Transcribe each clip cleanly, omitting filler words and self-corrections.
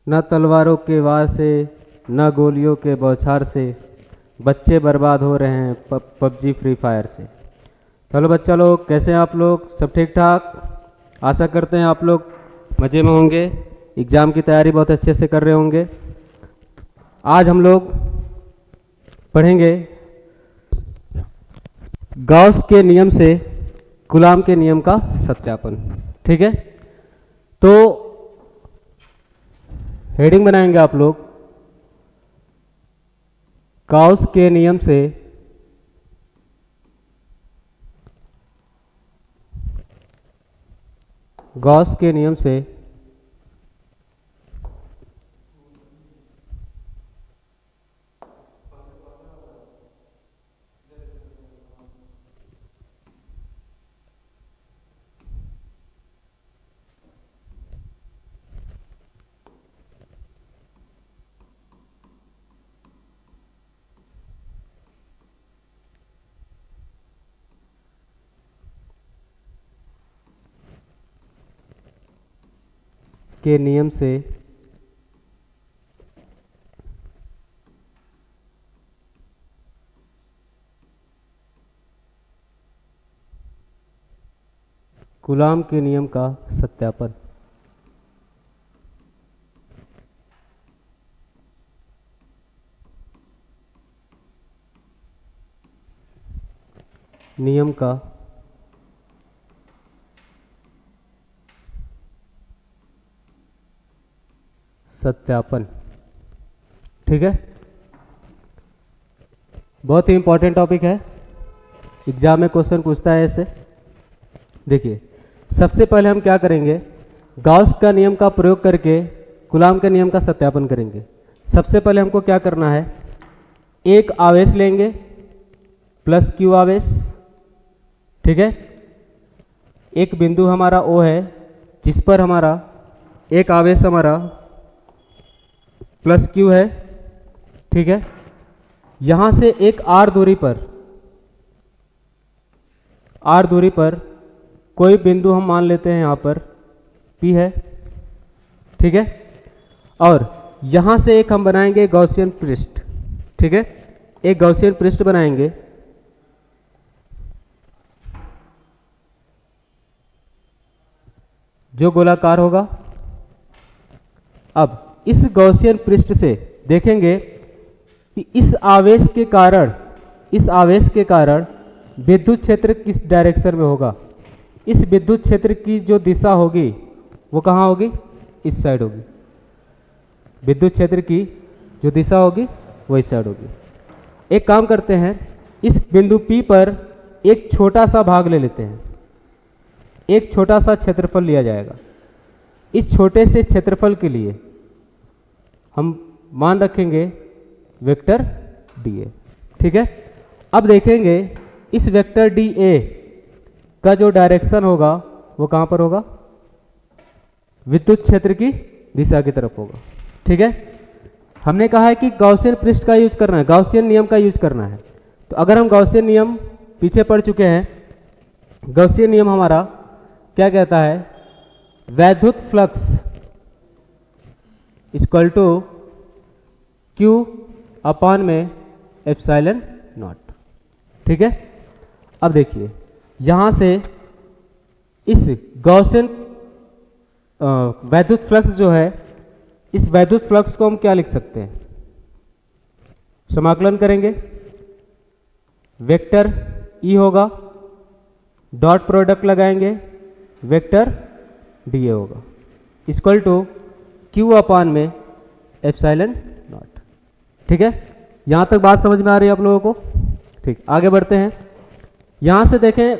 न तलवारों के वार से न गोलियों के बौछार से बच्चे बर्बाद हो रहे हैं पबजी फ्री फायर से। चलो बच्चा लोग, कैसे हैं आप लोग? सब ठीक ठाक? आशा करते हैं आप लोग मज़े में होंगे, एग्ज़ाम की तैयारी बहुत अच्छे से कर रहे होंगे। आज हम लोग पढ़ेंगे गॉस के नियम से कूलॉम के नियम का सत्यापन। ठीक है, तो हेडिंग बनाएंगे आप लोग, गॉस के नियम से कूलॉम के नियम का सत्यापन। नियम का सत्यापन। ठीक है, बहुत ही इंपॉर्टेंट टॉपिक है, एग्जाम में क्वेश्चन पूछता है ऐसे। देखिए, सबसे पहले हम क्या करेंगे, गॉस का नियम का प्रयोग करके कूलॉम के नियम का सत्यापन करेंगे। सबसे पहले हमको क्या करना है, एक आवेश लेंगे प्लस क्यू आवेश। ठीक है, एक बिंदु हमारा O है जिस पर हमारा एक आवेश हमारा प्लस क्यू है। ठीक है, यहां से एक R दूरी पर कोई बिंदु हम मान लेते हैं यहां पर P है। ठीक है, और यहां से एक हम बनाएंगे गॉसियन पृष्ठ। ठीक है, एक गॉसियन पृष्ठ बनाएंगे जो गोलाकार होगा। अब इस गॉसियन पृष्ठ से देखेंगे कि इस आवेश के कारण विद्युत क्षेत्र किस डायरेक्शन में होगा। इस विद्युत क्षेत्र की जो दिशा होगी वो कहाँ होगी, इस साइड होगी। विद्युत क्षेत्र की जो दिशा होगी वो इस साइड होगी। एक काम करते हैं, इस बिंदु P पर एक छोटा सा भाग ले लेते हैं, एक छोटा सा क्षेत्रफल लिया जाएगा। इस छोटे से क्षेत्रफल के लिए हम मान रखेंगे वेक्टर dA। ठीक है, अब देखेंगे इस वेक्टर dA का जो डायरेक्शन होगा वो कहाँ पर होगा, विद्युत क्षेत्र की दिशा की तरफ होगा। ठीक है, हमने कहा है कि गॉसियन पृष्ठ का यूज करना है, गॉसियन नियम का यूज करना है। तो अगर हम गॉसियन नियम पीछे पढ़ चुके हैं, गॉसियन नियम हमारा क्या कहता है, वैद्युत flux equal to Q upon में एप्सिलॉन नॉट। ठीक है, अब देखिए यहां से इस गॉसियन वैद्युत फ्लक्स जो है, इस वैद्युत फ्लक्स को हम क्या लिख सकते हैं, समाकलन करेंगे, वेक्टर E होगा, डॉट प्रोडक्ट लगाएंगे, वेक्टर dA होगा इक्वल टू Q अपॉन में एप्सिलॉन नॉट। ठीक है, यहां तक बात समझ में आ रही है आप लोगों को? ठीक, आगे बढ़ते हैं। यहां से देखें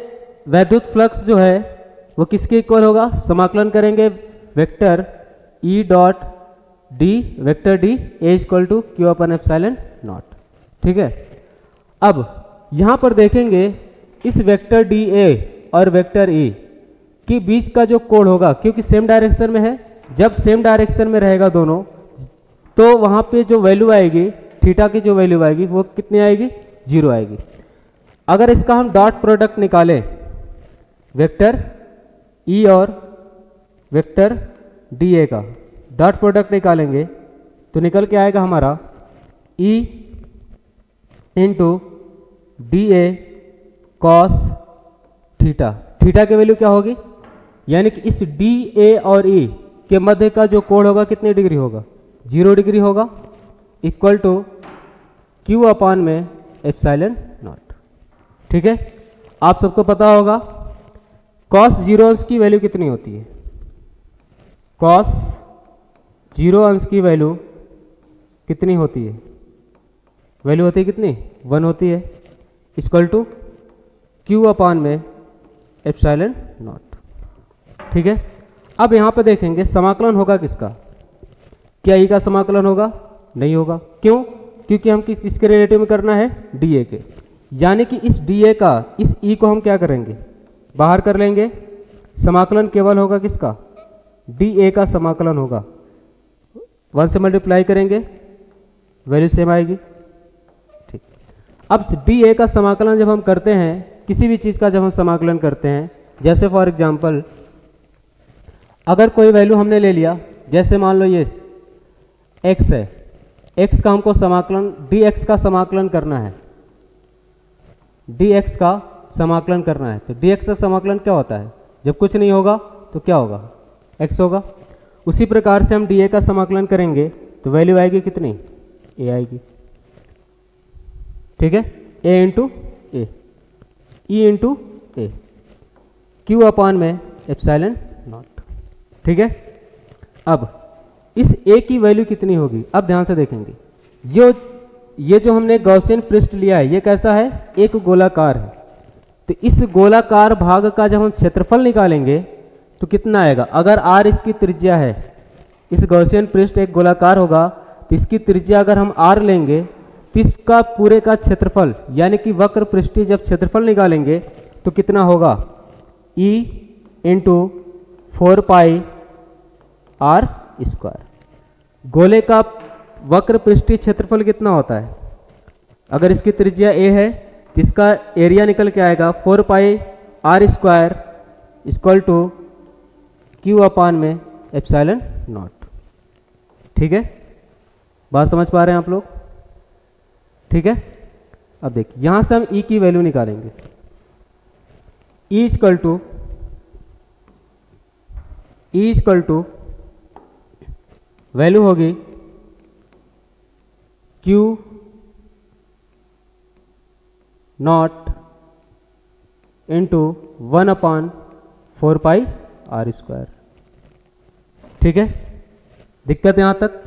वैद्युत फ्लक्स जो है वो किसके इक्वल होगा, समाकलन करेंगे, vector E dot D, vector D A equal to Q upon epsilon naught. ठीक है, अब यहां पर देखेंगे इस वेक्टर dA और वेक्टर E के बीच का जो कोण होगा, क्योंकि सेम डायरेक्शन में है, जब सेम डायरेक्शन में रहेगा दोनों, तो वहां पे जो वैल्यू आएगी, थीटा की जो वैल्यू आएगी वो कितनी आएगी, 0 आएगी। अगर इसका हम डॉट प्रोडक्ट निकालें वेक्टर E और वेक्टर dA का, डॉट प्रोडक्ट निकालेंगे तो निकल के आएगा हमारा E into D A cos theta. Theta की वैल्यू क्या होगी, यानी कि इस डी ए और ई के मध्य का जो कोण होगा कितनी डिग्री होगा, 0 डिग्री होगा, इक्वल टू क्यू अपान में एप्सिलॉन नॉट। ठीक है, आप सबको पता होगा कॉस 0 अंश की वैल्यू कितनी होती है, कॉस 0 अंश की वैल्यू कितनी होती है, वैल्यू होती है कितनी, 1 होती है, इक्वल टू क्यू अपान में एप्सिलॉन नॉट। ठीक है, अब यहाँ पे देखेंगे समाकलन होगा किसका, क्या ई का समाकलन होगा, नहीं होगा, क्यों, क्योंकि हम किसके रिलेटिव में करना है, डी ए के, यानी कि इस डी ए का इस ई को हम क्या करेंगे, बाहर कर लेंगे, समाकलन केवल होगा किसका, डी ए का समाकलन होगा, 1 से मल्टीप्लाई करेंगे वैल्यू सेम आएगी। ठीक, अब डी ए का समाकलन जब हम करते हैं, किसी भी चीज़ का जब हम समाकलन करते हैं, जैसे फॉर एग्जांपल अगर कोई वैल्यू हमने ले लिया, जैसे मान लो ये x है, x का हमको समाकलन dx का समाकलन करना है, dx का समाकलन करना है, तो dx का समाकलन क्या होता है, जब कुछ नहीं होगा तो क्या होगा, x होगा। उसी प्रकार से हम dA का समाकलन करेंगे तो वैल्यू आएगी कितनी, a आएगी। ठीक है, a into A, E into A, Q upon में एप्सिलॉन नॉट। ठीक है, अब इस a की वैल्यू कितनी होगी, अब ध्यान से देखेंगे, ये जो हमने गॉसियन पृष्ठ लिया है ये कैसा है, एक गोलाकार है, तो इस गोलाकार भाग का जब हम क्षेत्रफल निकालेंगे तो कितना आएगा, अगर r इसकी त्रिज्या है, इस गॉसियन पृष्ठ एक गोलाकार होगा तो इसकी त्रिज्या अगर हम r लेंगे तो इसका पूरे का क्षेत्रफल यानी कि वक्र पृष्ठीय जब क्षेत्रफल निकालेंगे तो कितना होगा, e into 4 pi are square. गोले का वक्र पृष्ठीय क्षेत्रफल कितना होता है, अगर इसकी त्रिज्या a है तो इसका एरिया निकल के आएगा 4 pi are square equal to Q upon में एप्सिलॉन नॉट। ठीक है, बात समझ पा रहे हैं आप लोग। ठीक है, अब देखिए यहां से हम e की वैल्यू निकालेंगे, e इक्वल टू वैल्यू होगी Q naught into 1 upon 4 pi are square. ठीक है, दिक्कत यहाँ तक,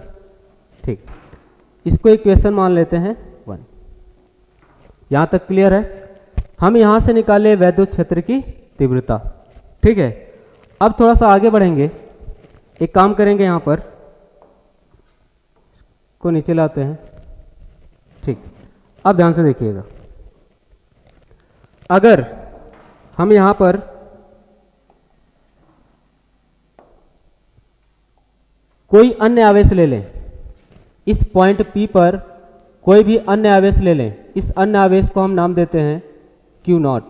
ठीक, इसको इक्वेशन मान लेते हैं 1। यहाँ तक क्लियर है। हम यहाँ से निकाले वैद्युत क्षेत्र की तीव्रता। ठीक है, अब थोड़ा सा आगे बढ़ेंगे, एक काम करेंगे, यहाँ पर को नीचे लाते हैं। ठीक, अब ध्यान से देखिएगा, अगर हम यहाँ पर कोई अन्य आवेश ले लें, इस पॉइंट P पर कोई भी अन्य आवेश ले लें, इस अन्य आवेश को हम नाम देते हैं Q नॉट।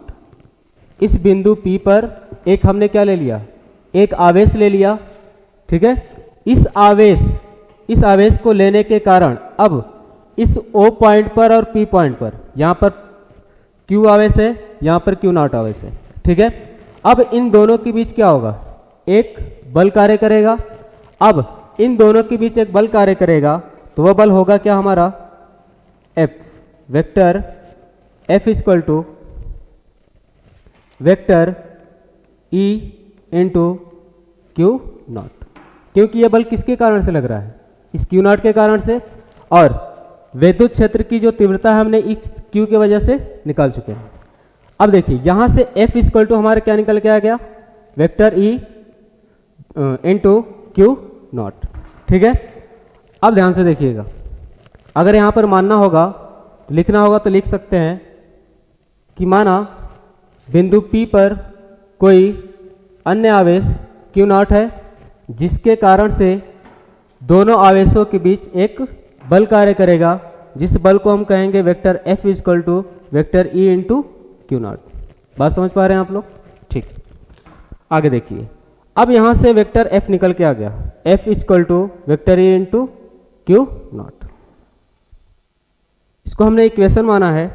इस बिंदु P पर एक हमने क्या ले लिया, एक आवेश ले लिया। ठीक है, इस आवेश को लेने के कारण अब इस O पॉइंट पर और P पॉइंट पर, यहाँ पर Q आवेश है, यहाँ पर Q नॉट आवेश है। ठीक है, अब इन दोनों के बीच क्या होगा, एक बल कार्य करेगा। अब इन दोनों के बीच एक बल कार्य करेगा तो वह बल होगा क्या हमारा, F, vector F equal to vector E into Q naught, क्योंकि यह बल किसके कारण से लग रहा है, इस क्यू नॉट के कारण से, और विद्युत क्षेत्र की जो तीव्रता है हमने इस क्यू की वजह से निकाल चुके हैं। अब देखिए यहाँ से F इक्वल टू हमारा क्या निकल के आ गया, vector E into Q naught. ठीक है, अब ध्यान से देखिएगा, अगर यहाँ पर मानना होगा, लिखना होगा तो लिख सकते हैं कि माना बिंदु P पर कोई अन्य आवेश Q नॉट है, जिसके कारण से दोनों आवेशों के बीच एक बल कार्य करेगा, जिस बल को हम कहेंगे vector F equal to vector E into Q naught. बात समझ पा रहे हैं आप लोग। ठीक, आगे देखिए, अब यहां से वेक्टर एफ निकल के आ गया, F equal to vector A into Q naught. इसको हमने इक्वेशन माना है।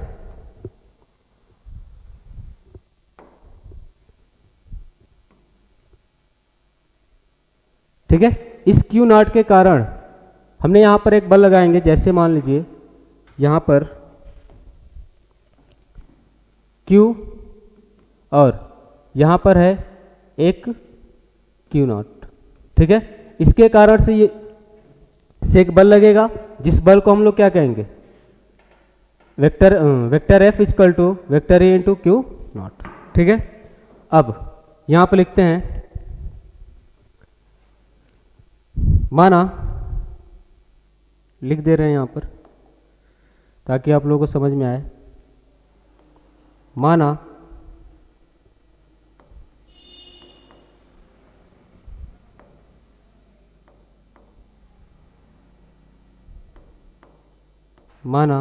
ठीक है, इस क्यू नॉट के कारण हमने यहां पर एक बल लगाएंगे। जैसे मान लीजिए यहां पर Q और यहां पर है एक Q नॉट। ठीक है, इसके कारण से ये से एक बल लगेगा, जिस बल को हम लोग क्या कहेंगे, vector F equal to vector A into Q naught. ठीक है, अब यहां पर लिखते हैं, माना लिख दे रहे हैं यहां पर ताकि आप लोगों को समझ में आए। माना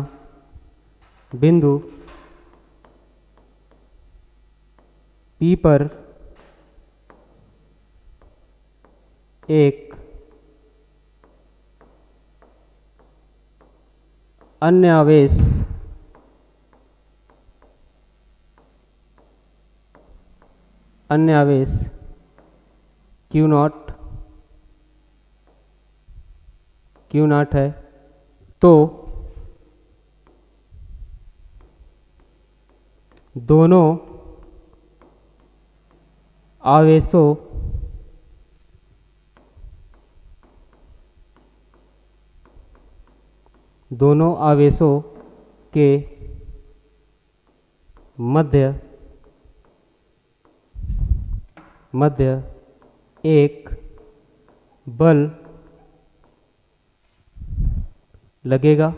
बिंदु P पर एक अन्य आवेश Q नॉट है, तो दोनों आवेशों के मध्य एक बल लगेगा।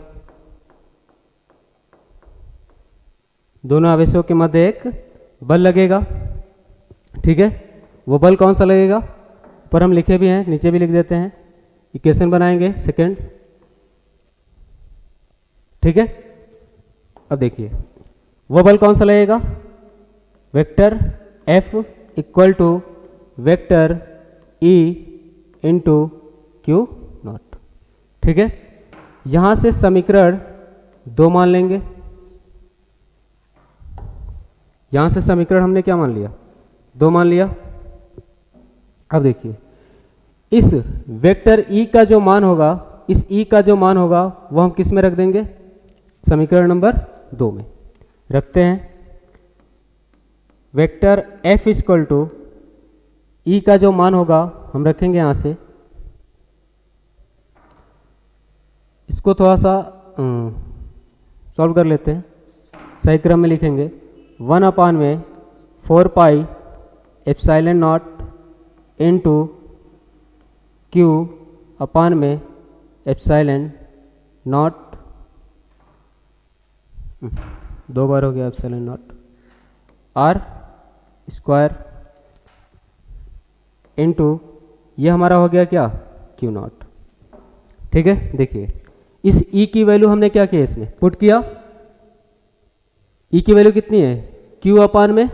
दोनों आवेशों के मध्य एक बल लगेगा। ठीक है, वो बल कौन सा लगेगा, ऊपर हम लिखे भी हैं, नीचे भी लिख देते हैं, इक्वेशन बनाएंगे सेकंड। ठीक है, अब देखिए वो बल कौन सा लगेगा, vector F equal to vector E into Q naught. ठीक है, यहां से समीकरण 2 मान लेंगे। यहां से समीकरण हमने क्या मान लिया, 2 मान लिया। अब देखिए इस वेक्टर ई का जो मान होगा, इस ई का जो मान होगा वो हम किस में रख देंगे, समीकरण नंबर 2 में रखते हैं। वेक्टर एफ इक्वल टू ई का जो मान होगा हम रखेंगे यहां से, इसको थोड़ा सा सॉल्व कर लेते हैं, सही क्रम में लिखेंगे। 1/4 pi epsilon naught into Q upon में एप्सिलॉन नॉट, 2 बार हो गया epsilon naught, R square into ये हमारा हो गया क्या, क्यू नॉट। ठीक है, देखिए इस ई की वैल्यू हमने क्या किया, इसमें पुट किया। ई की वैल्यू कितनी है, क्यू अपान में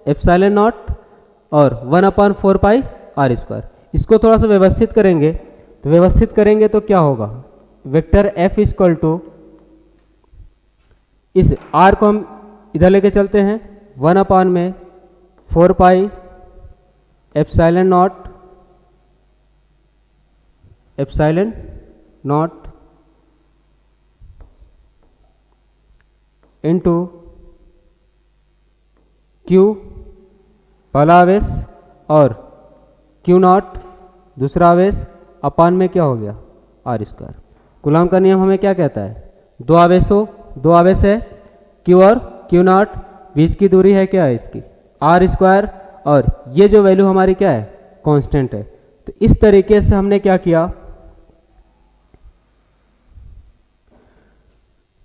एप्सिलॉन नॉट और 1/4 पाई आर स्क्वायर। इसको थोड़ा सा व्यवस्थित करेंगे, तो व्यवस्थित करेंगे तो क्या होगा, वेक्टर एफ इक्वल टू, इस आर को हम इधर लेके चलते हैं, 1/4 pi epsilon naught into Q पहला आवेश और क्यू नॉट दूसरा आवेश अपान में क्या हो गया, आर स्क्वायर। कूलॉम का नियम हमें क्या कहता है, दो आवेश है क्यू और क्यू नॉट, बीच की दूरी है क्या है इसकी, आर स्क्वायर, और ये जो वैल्यू हमारी क्या है, कांस्टेंट है। तो इस तरीके से हमने क्या किया,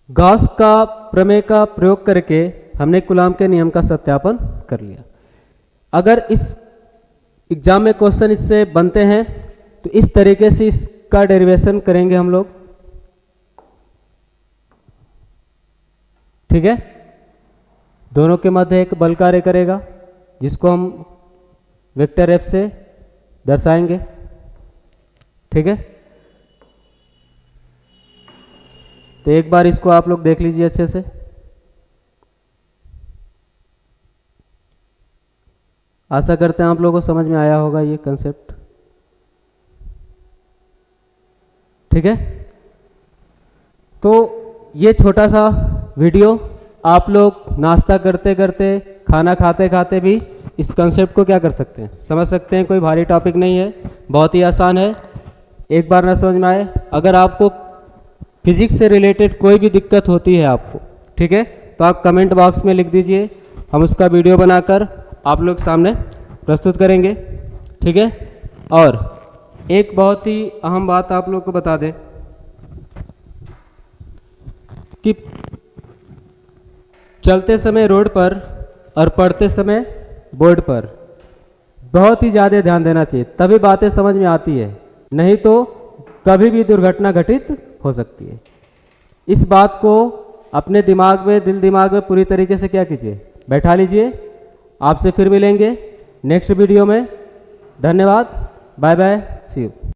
गॉस का प्रमेय का प्रयोग करके हमने कूलॉम के नियम का सत्यापन कर लिया। अगर इस एग्जाम में क्वेश्चन इससे बनते हैं तो इस तरीके से इसका डेरिवेशन करेंगे हम लोग। ठीक है, दोनों के मध्य एक बल कार्य करेगा जिसको हम वेक्टर एफ से दर्शाएंगे। ठीक है, तो एक बार इसको आप लोग देख लीजिए अच्छे से। आशा करते हैं आप लोगों को समझ में आया होगा ये कंसेप्ट। ठीक है, तो ये छोटा सा वीडियो आप लोग नाश्ता करते करते, खाना खाते खाते भी इस कंसेप्ट को क्या कर सकते हैं, समझ सकते हैं। कोई भारी टॉपिक नहीं है, बहुत ही आसान है। एक बार ना समझ में आए, अगर आपको फिजिक्स से रिलेटेड कोई भी दिक्कत होती है आपको, ठीक है, तो आप कमेंट बॉक्स में लिख दीजिए, हम उसका वीडियो बनाकर आप लोग सामने प्रस्तुत करेंगे। ठीक है, और एक बहुत ही अहम बात आप लोग को बता दें कि चलते समय रोड पर और पढ़ते समय बोर्ड पर बहुत ही ज़्यादा ध्यान देना चाहिए, तभी बातें समझ में आती है, नहीं तो कभी भी दुर्घटना घटित हो सकती है। इस बात को अपने दिमाग में, दिल दिमाग में पूरी तरीके से क्या कीजिए, बैठा लीजिए। आपसे फिर मिलेंगे नेक्स्ट वीडियो में। धन्यवाद, बाय बाय, सी यू।